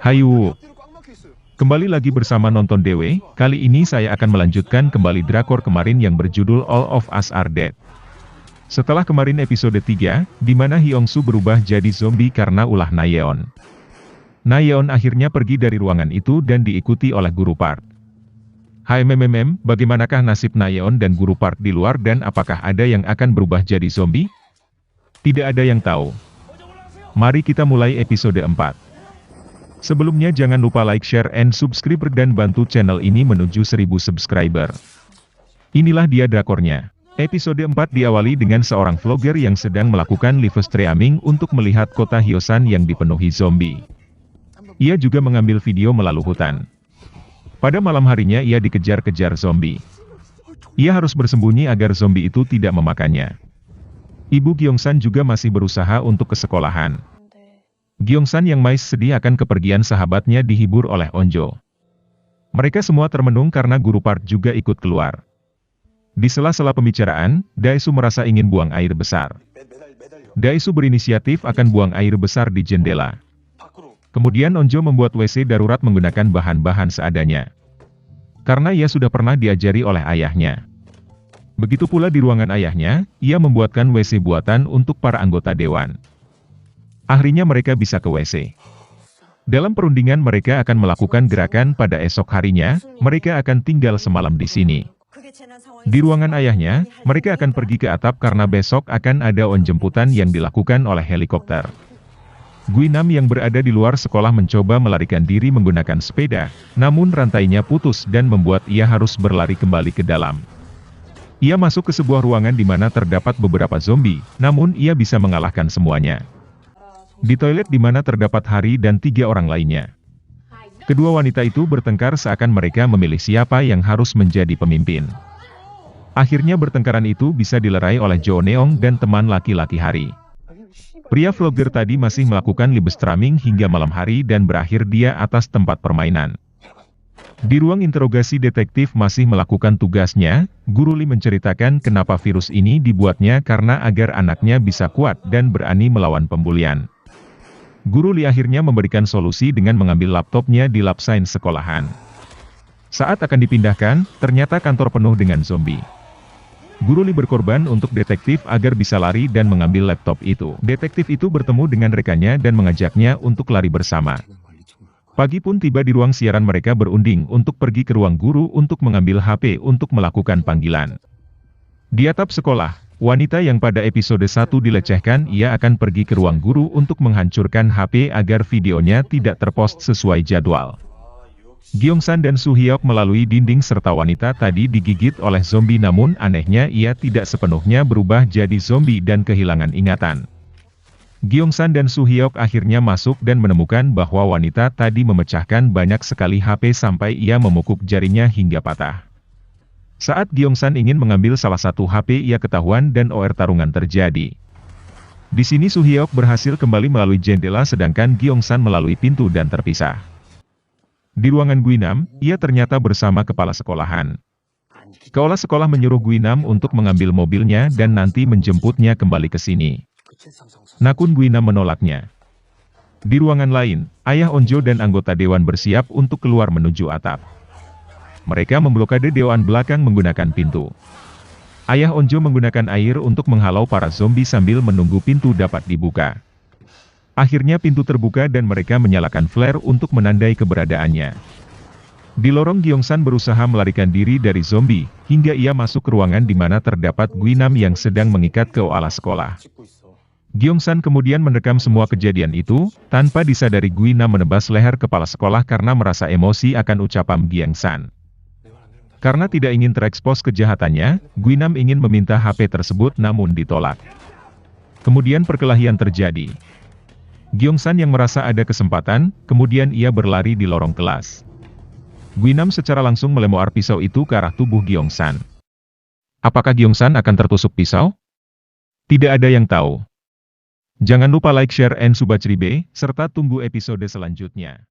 Hayu, kembali lagi bersama Nonton DW. Kali ini saya akan melanjutkan kembali drakor kemarin yang berjudul All of Us Are Dead. Setelah kemarin episode 3, di mana Hyung-soo berubah jadi zombie karena ulah Nayeon. Nayeon akhirnya pergi dari ruangan itu dan diikuti oleh Guru Park. Hai bagaimanakah nasib Nayeon dan Guru Park di luar dan apakah ada yang akan berubah jadi zombie? Tidak ada yang tahu. Mari kita mulai episode 4. Sebelumnya jangan lupa like, share, and subscribe dan bantu channel ini menuju 1000 subscriber. Inilah dia drakornya. Episode 4 diawali dengan seorang vlogger yang sedang melakukan live streaming untuk melihat kota Hyosan yang dipenuhi zombie. Ia juga mengambil video melalui hutan. Pada malam harinya ia dikejar-kejar zombie. Ia harus bersembunyi agar zombie itu tidak memakannya. Ibu Gyeongsan juga masih berusaha untuk ke sekolahan. Gyeongsan yang masih sedih akan kepergian sahabatnya dihibur oleh Onjo. Mereka semua termenung karena Guru Park juga ikut keluar. Di sela-sela pembicaraan, Daesu merasa ingin buang air besar. Daesu berinisiatif akan buang air besar di jendela. Kemudian Onjo membuat WC darurat menggunakan bahan-bahan seadanya. Karena ia sudah pernah diajari oleh ayahnya. Begitu pula di ruangan ayahnya, ia membuatkan WC buatan untuk para anggota dewan. Akhirnya mereka bisa ke WC. Dalam perundingan mereka akan melakukan gerakan pada esok harinya, mereka akan tinggal semalam di sini. Di ruangan ayahnya, mereka akan pergi ke atap karena besok akan ada onjemputan yang dilakukan oleh helikopter. Guinam yang berada di luar sekolah mencoba melarikan diri menggunakan sepeda, namun rantainya putus dan membuat ia harus berlari kembali ke dalam. Ia masuk ke sebuah ruangan di mana terdapat beberapa zombie, namun ia bisa mengalahkan semuanya. Di toilet di mana terdapat Hari dan 3 orang lainnya. Kedua wanita itu bertengkar seakan mereka memilih siapa yang harus menjadi pemimpin. Akhirnya bertengkaran itu bisa dilerai oleh Jo Neong dan teman laki-laki Hari. Pria vlogger tadi masih melakukan live streaming hingga malam hari dan berakhir dia atas tempat permainan. Di ruang interogasi detektif masih melakukan tugasnya, Guru Lee menceritakan kenapa virus ini dibuatnya karena agar anaknya bisa kuat dan berani melawan pembulian. Guru Lee akhirnya memberikan solusi dengan mengambil laptopnya di lab sains sekolahan. Saat akan dipindahkan, ternyata kantor penuh dengan zombie. Guru Lee berkorban untuk detektif agar bisa lari dan mengambil laptop itu. Detektif itu bertemu dengan rekannya dan mengajaknya untuk lari bersama. Pagi pun tiba di ruang siaran mereka berunding untuk pergi ke ruang guru untuk mengambil HP untuk melakukan panggilan. Di atap sekolah, wanita yang pada episode 1 dilecehkan ia akan pergi ke ruang guru untuk menghancurkan HP agar videonya tidak terpost sesuai jadwal. Gyeongsan dan Soo-hyuk melalui dinding serta wanita tadi digigit oleh zombie namun anehnya ia tidak sepenuhnya berubah jadi zombie dan kehilangan ingatan. Gyeongsan dan Soo-hyuk akhirnya masuk dan menemukan bahwa wanita tadi memecahkan banyak sekali HP sampai ia memukuk jarinya hingga patah. Saat Gyeongsan ingin mengambil salah satu HP ia ketahuan dan OR tarungan terjadi. Di sini Soo-hyuk berhasil kembali melalui jendela sedangkan Gyeongsan melalui pintu dan terpisah. Di ruangan Guinam, ia ternyata bersama kepala sekolahan. Kepala sekolah menyuruh Guinam untuk mengambil mobilnya dan nanti menjemputnya kembali ke sini. Namun Guinam menolaknya. Di ruangan lain, ayah Onjo dan anggota dewan bersiap untuk keluar menuju atap. Mereka memblokade dewan belakang menggunakan pintu. Ayah Onjo menggunakan air untuk menghalau para zombie sambil menunggu pintu dapat dibuka. Akhirnya pintu terbuka dan mereka menyalakan flare untuk menandai keberadaannya. Di lorong Gyeongsan berusaha melarikan diri dari zombie, hingga ia masuk ke ruangan di mana terdapat Guinam yang sedang mengikat ke kepala sekolah. Gyeongsan kemudian merekam semua kejadian itu, tanpa disadari Guinam menebas leher kepala sekolah karena merasa emosi akan ucapan Gyeongsan. Karena tidak ingin terekspos kejahatannya, Guinam ingin meminta HP tersebut namun ditolak. Kemudian perkelahian terjadi. Gyeongsan yang merasa ada kesempatan, kemudian ia berlari di lorong kelas. Guinam secara langsung melempar pisau itu ke arah tubuh Gyeongsan. Apakah Gyeongsan akan tertusuk pisau? Tidak ada yang tahu. Jangan lupa like, share, and subscribe, serta tunggu episode selanjutnya.